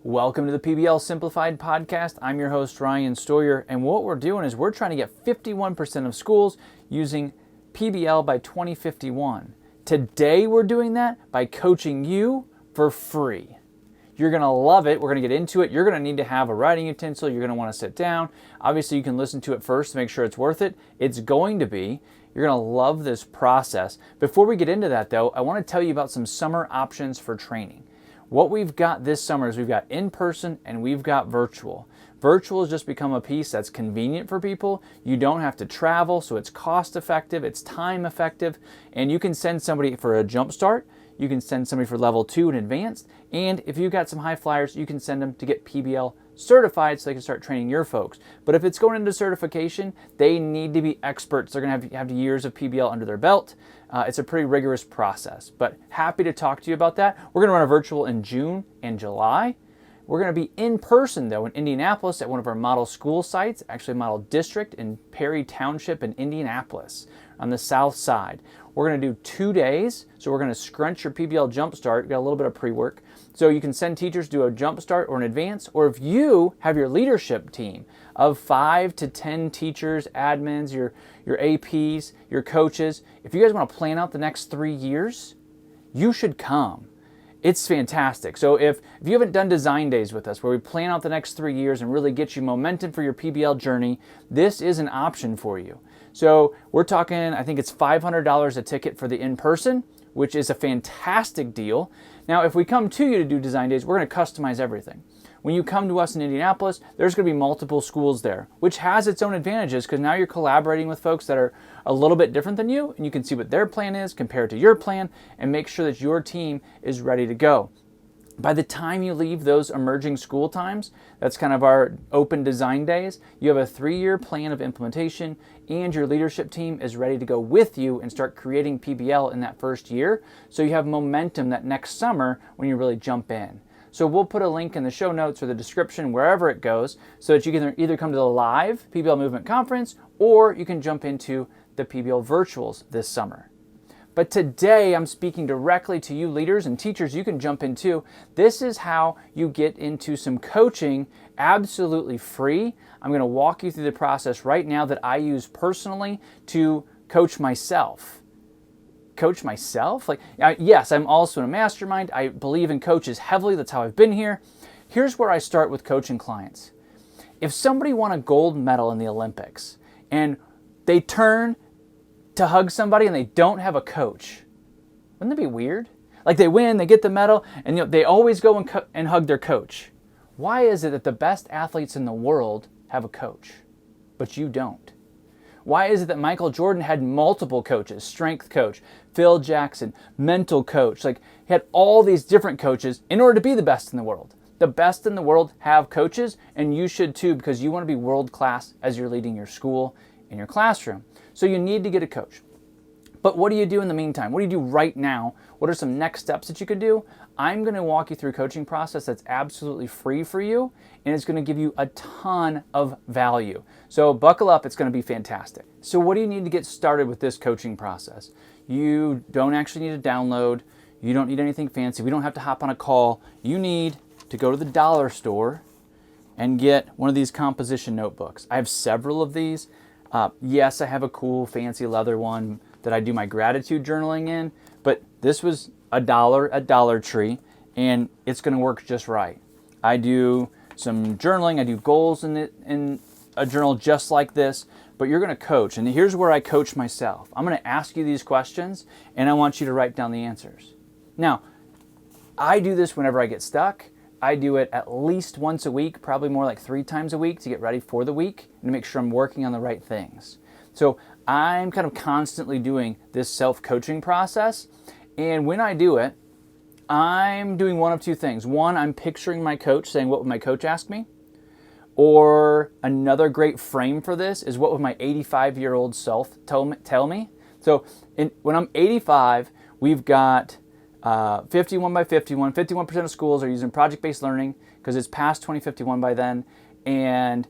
Welcome to the PBL Simplified podcast. I'm your host, Ryan Stoyer, and what we're doing is we're trying to get 51% of schools using PBL by 2051. Today we're doing that by coaching you for free. You're going to love it. We're going to get into it. You're going to need to have a writing utensil. You're going to want to sit down. Obviously, you can listen to it first to make sure it's worth it. It's going to be. You're going to love this process. Before we get into that, though, I want to tell you about some summer options for training. What we've got this summer is we've got in-person and we've got virtual. Virtual has just become a piece that's convenient for people. You don't have to travel, so it's cost effective, it's time effective, and you can send somebody for a jump start. You can send somebody for level 2 and advanced, and if you've got some high flyers, you can send them to get PBL certified so they can start training your folks. But if it's going into certification, they need to be experts. They're going to have years of PBL under their belt. It's a pretty rigorous process, but happy to talk to you about that. We're going to run a virtual in June and July. We're going to be in person, though, in Indianapolis at one of our model school sites, actually a model district in Perry Township in Indianapolis on the south side. We're going to do 2 days, so we're going to scrunch your PBL Jumpstart. Got a little bit of pre-work. So you can send teachers to do a Jumpstart or an advance, or if you have your leadership team of 5 to 10 teachers, admins, your APs, your coaches, if you guys want to plan out the next 3 years, you should come. It's fantastic. So if you haven't done design days with us where we plan out the next 3 years and really get you momentum for your PBL journey, this is an option for you. So we're talking, I think it's $500 a ticket for the in-person, which is a fantastic deal. Now, if we come to you to do design days, we're going to customize everything. When you come to us in Indianapolis, there's going to be multiple schools there, which has its own advantages because now you're collaborating with folks that are a little bit different than you, and you can see what their plan is compared to your plan and make sure that your team is ready to go. By the time you leave those emerging school times, that's kind of our open design days, you have a 3-year plan of implementation and your leadership team is ready to go with you and start creating PBL in that first year. So you have momentum that next summer when you really jump in. So we'll put a link in the show notes or the description, wherever it goes, so that you can either come to the live PBL Movement Conference or you can jump into the PBL Virtuals this summer. But today I'm speaking directly to you leaders and teachers you can jump into. This is how you get into some coaching absolutely free. I'm going to walk you through the process right now that I use personally to coach myself. Coach myself? Yes, I'm also in a mastermind. I believe in coaches heavily. That's how I've been here. Here's where I start with coaching clients. If somebody won a gold medal in the Olympics and they turn to hug somebody and they don't have a coach, wouldn't that be weird? Like they win, they get the medal, and they always go and hug their coach. Why is it that the best athletes in the world have a coach, but you don't? Why is it that Michael Jordan had multiple coaches, strength coach, Phil Jackson, mental coach, he had all these different coaches in order to be the best in the world? The best in the world have coaches, and you should too, because you want to be world class as you're leading your school in your classroom. So you need to get a coach. But what do you do in the meantime? What do you do right now? What are some next steps that you could do? I'm going to walk you through a coaching process that's absolutely free for you, and it's going to give you a ton of value. So buckle up, it's going to be fantastic. So what do you need to get started with this coaching process? You don't actually need to download. You don't need anything fancy. We don't have to hop on a call. You need to go to the dollar store and get one of these composition notebooks. I have several of these. Yes, I have a cool fancy leather one that I do my gratitude journaling in, but this was $1 at Dollar Tree, and it's going to work just right. I do some journaling. I do goals in a journal just like this, but you're going to coach, and here's where I coach myself. I'm going to ask you these questions, and I want you to write down the answers. Now, I do this whenever I get stuck. I do it at least once a week, probably more like 3 times a week to get ready for the week and to make sure I'm working on the right things. So I'm kind of constantly doing this self-coaching process. And when I do it, I'm doing one of 2 things. One, I'm picturing my coach saying, what would my coach ask me? Or another great frame for this is, what would my 85-year-old self tell me? So when I'm 85, we've got 51 by 51, 51% of schools are using project-based learning because it's past 2051 by then. And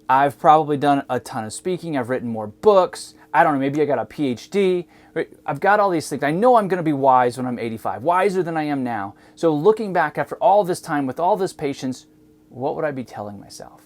I've probably done a ton of speaking. I've written more books. I don't know, maybe I got a PhD. Right? I've got all these things. I know I'm going to be wise when I'm 85, wiser than I am now. So looking back after all this time with all this patience, what would I be telling myself?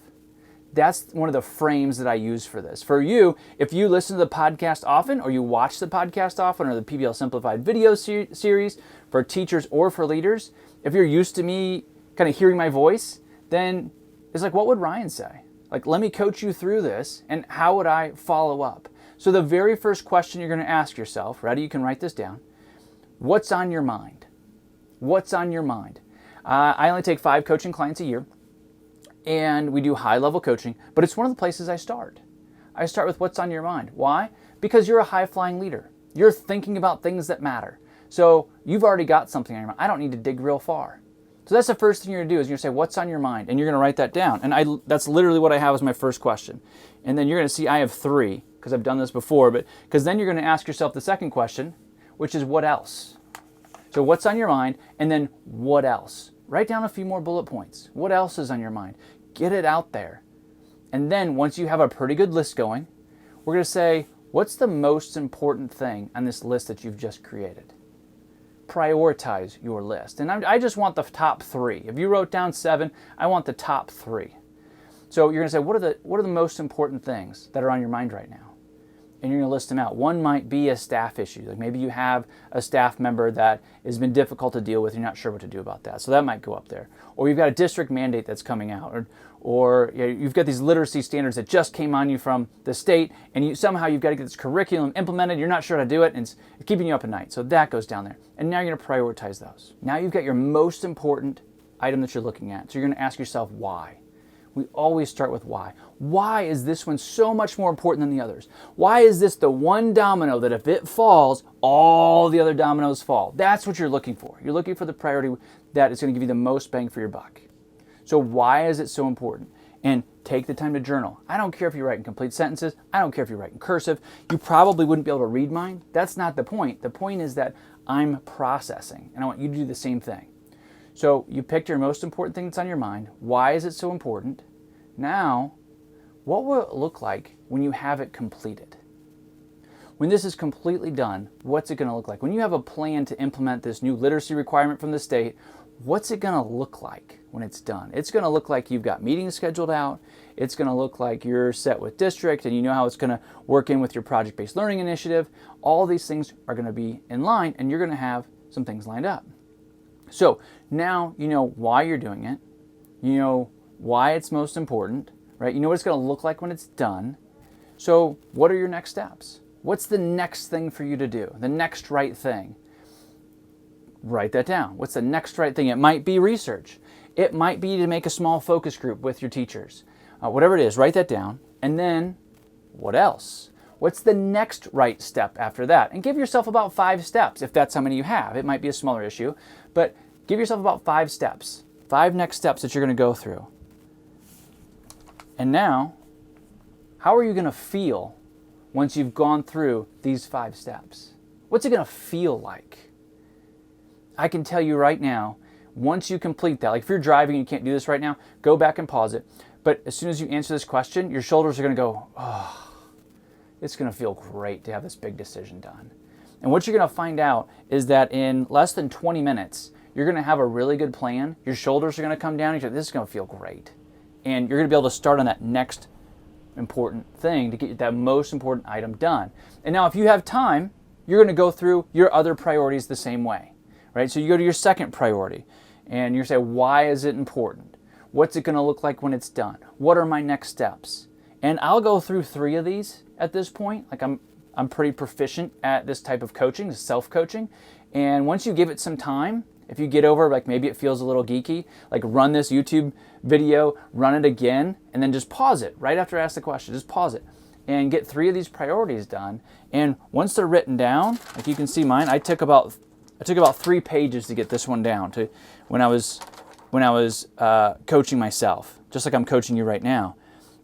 That's one of the frames that I use for this. For you, if you listen to the podcast often, or you watch the podcast often, or the PBL Simplified video series for teachers or for leaders, if you're used to me kind of hearing my voice, then it's like, what would Ryan say? Like, let me coach you through this, and how would I follow up? So the very first question you're going to ask yourself, ready, you can write this down, what's on your mind? What's on your mind? I only take 5 coaching clients a year, and we do high-level coaching, but it's one of the places I start. I start with what's on your mind. Why? Because you're a high-flying leader. You're thinking about things that matter. So you've already got something on your mind. I don't need to dig real far. So that's the first thing you're going to do, is you're going to say, what's on your mind? And you're going to write that down. And that's literally what I have as my first question. And then you're going to see I have 3, because I've done this before, but because then you're going to ask yourself the second question, which is what else? So what's on your mind, and then what else? Write down a few more bullet points. What else is on your mind? Get it out there. And then once you have a pretty good list going, we're going to say, what's the most important thing on this list that you've just created? Prioritize your list. And I just want the top 3. If you wrote down 7, I want the top 3. So you're going to say, what are the most important things that are on your mind right now? And you're going to list them out. One might be a staff issue. Like maybe you have a staff member that has been difficult to deal with. You're not sure what to do about that. So that might go up there. Or you've got a district mandate that's coming out. Or you've got these literacy standards that just came on you from the state, and somehow you've got to get this curriculum implemented. You're not sure how to do it, and it's keeping you up at night. So that goes down there. And now you're going to prioritize those. Now you've got your most important item that you're looking at. So you're going to ask yourself why. We always start with why. Why is this one so much more important than the others? Why is this the one domino that if it falls, all the other dominoes fall? That's what you're looking for. You're looking for the priority that is going to give you the most bang for your buck. So why is it so important? And take the time to journal. I don't care if you write in complete sentences. I don't care if you write in cursive. You probably wouldn't be able to read mine. That's not the point. The point is that I'm processing, and I want you to do the same thing. So you picked your most important thing that's on your mind. Why is it so important? Now, what will it look like when you have it completed? When this is completely done, what's it going to look like? When you have a plan to implement this new literacy requirement from the state, what's it going to look like when it's done? It's going to look like you've got meetings scheduled out. It's going to look like you're set with district and you know how it's going to work in with your project-based learning initiative. All these things are going to be in line, and you're going to have some things lined up. So now you know why you're doing it. You know why it's most important, right? You know what it's going to look like when it's done. So what are your next steps? What's the next thing for you to do? The next right thing? Write that down. What's the next right thing? It might be research. It might be to make a small focus group with your teachers. Whatever it is, write that down. And then what else? What's the next right step after that? And give yourself about 5 steps if that's how many you have. It might be a smaller issue, but give yourself about 5 steps, 5 next steps that you're going to go through. And now, how are you going to feel once you've gone through these 5 steps? What's it going to feel like? I can tell you right now, once you complete that, like if you're driving and you can't do this right now, go back and pause it. But as soon as you answer this question, your shoulders are going to go, oh, it's going to feel great to have this big decision done. And what you're going to find out is that in less than 20 minutes, you're going to have a really good plan. Your shoulders are going to come down. And you're like, this is going to feel great. And you're going to be able to start on that next important thing to get that most important item done. And now if you have time, you're going to go through your other priorities the same way, right? So you go to your second priority and you say, why is it important? What's it going to look like when it's done? What are my next steps? And I'll go through 3 of these at this point. Like I'm pretty proficient at this type of coaching, this self-coaching. And once you give it some time, if you get over, like maybe it feels a little geeky, like run this YouTube video, run it again, and then just pause it right after I ask the question. Just pause it and get 3 of these priorities done. And once they're written down, like you can see mine, I took about 3 pages to get this one down to when I was coaching myself, just like I'm coaching you right now.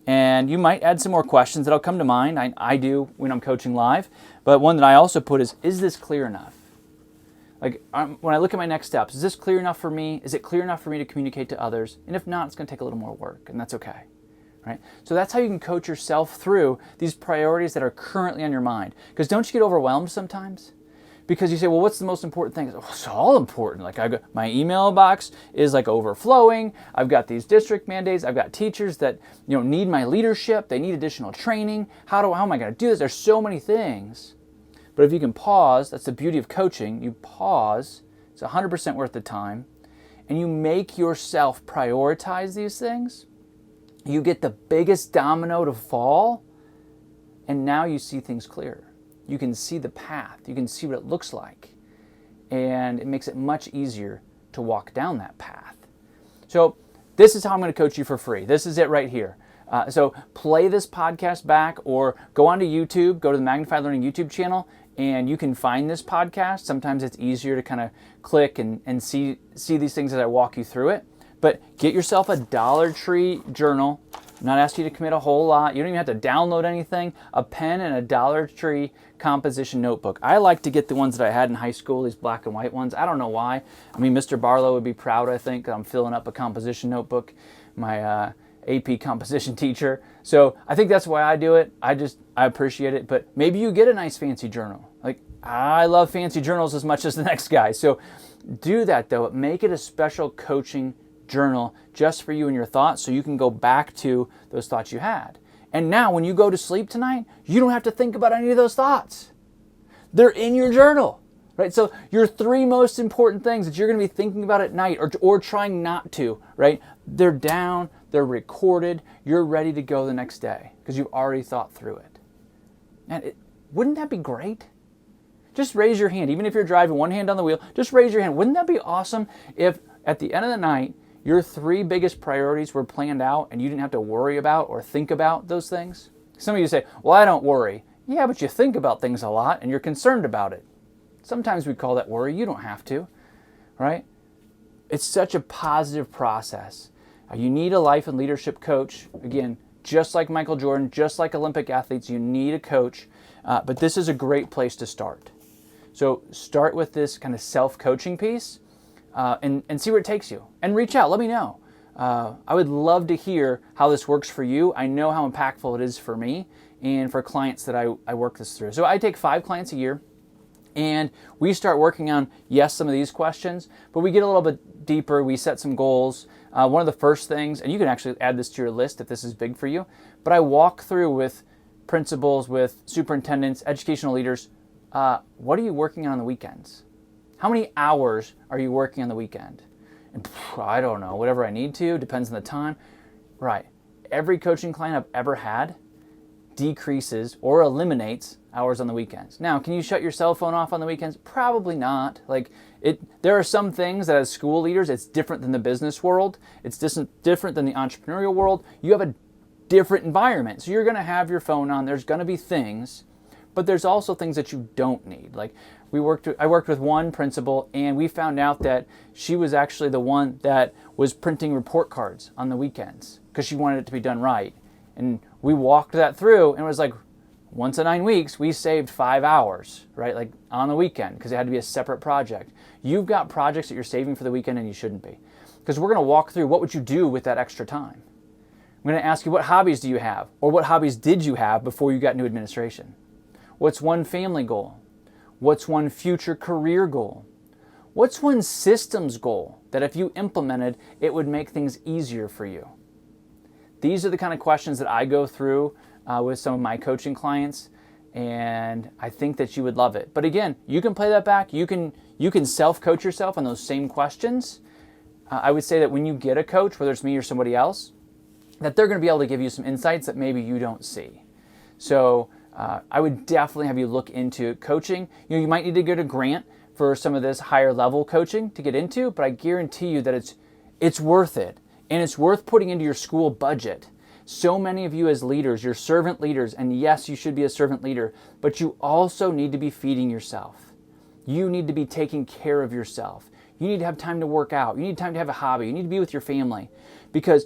And you might add some more questions that'll come to mind. I do when I'm coaching live. But one that I also put is this clear enough? Like when I look at my next steps, is this clear enough for me? Is it clear enough for me to communicate to others? And if not, it's going to take a little more work, and that's okay. right? So that's how you can coach yourself through these priorities that are currently on your mind. Because don't you get overwhelmed sometimes? Because you say, well, what's the most important thing? Oh, it's all important. Like I've got my email box is like overflowing. I've got these district mandates. I've got teachers that need my leadership. They need additional training. How am I going to do this? There's so many things. But if you can pause, that's the beauty of coaching. You pause. It's 100% worth the time. And you make yourself prioritize these things. You get the biggest domino to fall. And now you see things clearer. You can see the path. You can see what it looks like. And it makes it much easier to walk down that path. So this is how I'm going to coach you for free. This is it right here. So play this podcast back or go onto YouTube, go to the Magnify Learning YouTube channel, and you can find this podcast. Sometimes it's easier to kind of click and see these things as I walk you through it. But get yourself a Dollar Tree journal. I'm not asking you to commit a whole lot. You don't even have to download anything. A pen and a Dollar Tree composition notebook. I like to get the ones that I had in high school, these black and white ones. I don't know why. I mean, Mr. Barlow would be proud, I think. I'm filling up a composition notebook, my AP composition teacher. So I think that's why I do it. I appreciate it. But maybe you get a nice fancy journal. Like, I love fancy journals as much as the next guy. So do that, though. Make it a special coaching journal just for you and your thoughts so you can go back to those thoughts you had. And now when you go to sleep tonight, you don't have to think about any of those thoughts. They're in your journal, right? So your 3 most important things that you're going to be thinking about at night or trying not to, right? They're down, they're recorded, you're ready to go the next day because you've already thought through it. And wouldn't that be great? Just raise your hand. Even if you're driving, one hand on the wheel, just raise your hand. Wouldn't that be awesome if at the end of the night, your 3 biggest priorities were planned out and you didn't have to worry about or think about those things? Some of you say, well, I don't worry. Yeah, but you think about things a lot and you're concerned about it. Sometimes we call that worry. You don't have to, right? It's such a positive process. You need a life and leadership coach. Again, just like Michael Jordan, just like Olympic athletes, you need a coach. But this is a great place to start. So start with this kind of self-coaching piece. And see where it takes you. And reach out. Let me know. I would love to hear how this works for you. I know how impactful it is for me and for clients that I work this through. So I take 5 clients a year, and we start working on, yes, some of these questions, but we get a little bit deeper. We set some goals. One of the first things, and you can actually add this to your list if this is big for you, but I walk through with principals, with superintendents, educational leaders, what are you working on the weekends? How many hours are you working on the weekend? And I don't know, whatever I need to, depends on the time. Right. Every coaching client I've ever had decreases or eliminates hours on the weekends. Now, can you shut your cell phone off on the weekends? Probably not. There are some things that as school leaders, it's different than the business world. It's different than the entrepreneurial world. You have a different environment. So you're going to have your phone on. There's going to be things, but there's also things that you don't need. I worked with one principal, and we found out that she was actually the one that was printing report cards on the weekends because she wanted it to be done right. And we walked that through, and it was like once in 9 weeks, we saved 5 hours, right? On the weekend, because it had to be a separate project. You've got projects that you're saving for the weekend, and you shouldn't be. Because we're going to walk through what would you do with that extra time. I'm going to ask you, what hobbies do you have? Or what hobbies did you have before you got into administration? What's one family goal? What's one future career goal? What's one systems goal that if you implemented, it would make things easier for you? These are the kind of questions that I go through with some of my coaching clients, and I think that you would love it. But again, you can play that back. You can self-coach yourself on those same questions. I would say that when you get a coach, whether it's me or somebody else, that they're going to be able to give you some insights that maybe you don't see. So I would definitely have you look into coaching. You might need to get a grant for some of this higher level coaching to get into, but I guarantee you that it's worth it. And it's worth putting into your school budget. So many of you as leaders, you're servant leaders, and yes, you should be a servant leader, but you also need to be feeding yourself. You need to be taking care of yourself. You need to have time to work out. You need time to have a hobby. You need to be with your family. Because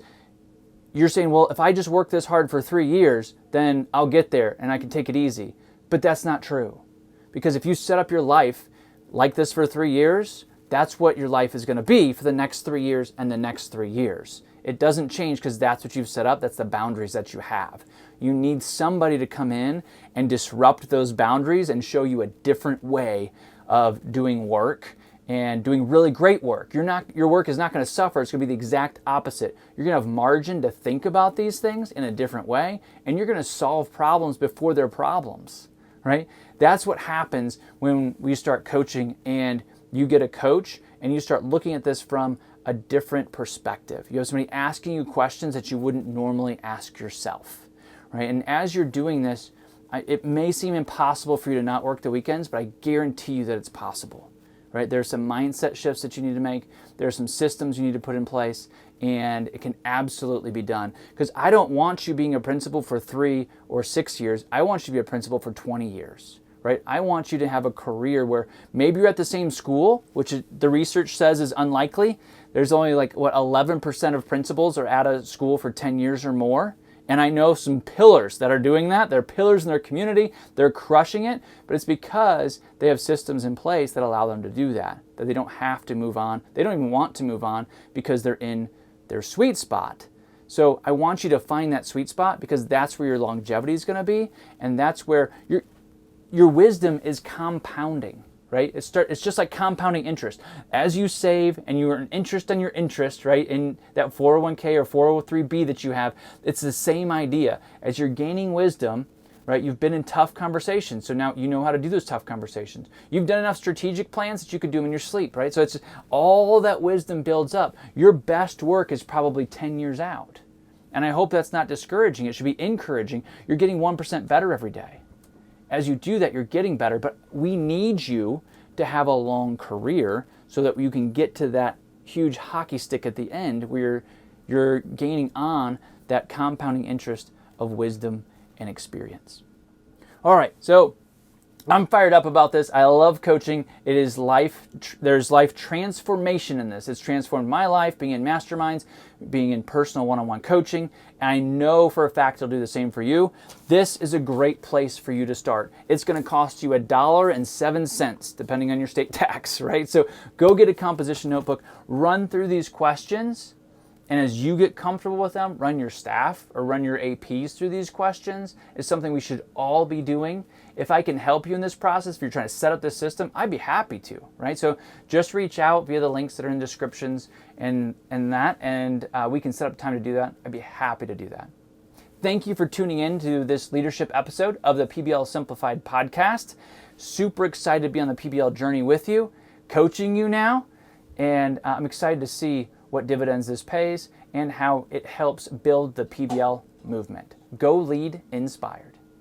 you're saying, well, if I just work this hard for 3 years, then I'll get there and I can take it easy. But that's not true. Because if you set up your life like this for 3 years, that's what your life is going to be for the next 3 years and the next 3 years. It doesn't change because that's what you've set up. That's the boundaries that you have. You need somebody to come in and disrupt those boundaries and show you a different way of doing work and doing really great work. Your work is not going to suffer. It's going to be the exact opposite. You're going to have margin to think about these things in a different way, and you're going to solve problems before they're problems, right? That's what happens when we start coaching and you get a coach and you start looking at this from a different perspective. You have somebody asking you questions that you wouldn't normally ask yourself, right? And as you're doing this, it may seem impossible for you to not work the weekends, but I guarantee you that it's possible, right? There are some mindset shifts that you need to make. There are some systems you need to put in place, and it can absolutely be done. Because I don't want you being a principal for 3 or 6 years. I want you to be a principal for 20 years. Right? I want you to have a career where maybe you're at the same school, which the research says is unlikely. There's only 11% of principals are at a school for 10 years or more. And I know some pillars that are doing that. They're pillars in their community. They're crushing it. But it's because they have systems in place that allow them to do that they don't have to move on. They don't even want to move on because they're in their sweet spot. So I want you to find that sweet spot because that's where your longevity is going to be. And that's where your wisdom is compounding, right? It's just like compounding interest. As you save and you earn interest on your interest, right, in that 401k or 403b that you have, it's the same idea. As you're gaining wisdom, right, you've been in tough conversations, so now you know how to do those tough conversations. You've done enough strategic plans that you could do them in your sleep, right? So it's all that wisdom builds up. Your best work is probably 10 years out. And I hope that's not discouraging. It should be encouraging. You're getting 1% better every day. As you do that, you're getting better, but we need you to have a long career so that you can get to that huge hockey stick at the end where you're gaining on that compounding interest of wisdom and experience. All right, so I'm fired up about this. I love coaching. It is life. There's life transformation in this. It's transformed my life, being in masterminds, being in personal one-on-one coaching. And I know for a fact it'll do the same for you. This is a great place for you to start. It's going to cost you $1.07, depending on your state tax, right? So go get a composition notebook, run through these questions, and as you get comfortable with them, run your staff or run your APs through these questions. It's something we should all be doing. If I can help you in this process, if you're trying to set up this system, I'd be happy to, right? So just reach out via the links that are in descriptions and we can set up time to do that. I'd be happy to do that. Thank you for tuning in to this leadership episode of the PBL Simplified podcast. Super excited to be on the PBL journey with you, coaching you now, and I'm excited to see what dividends this pays and how it helps build the PBL movement. Go lead inspired.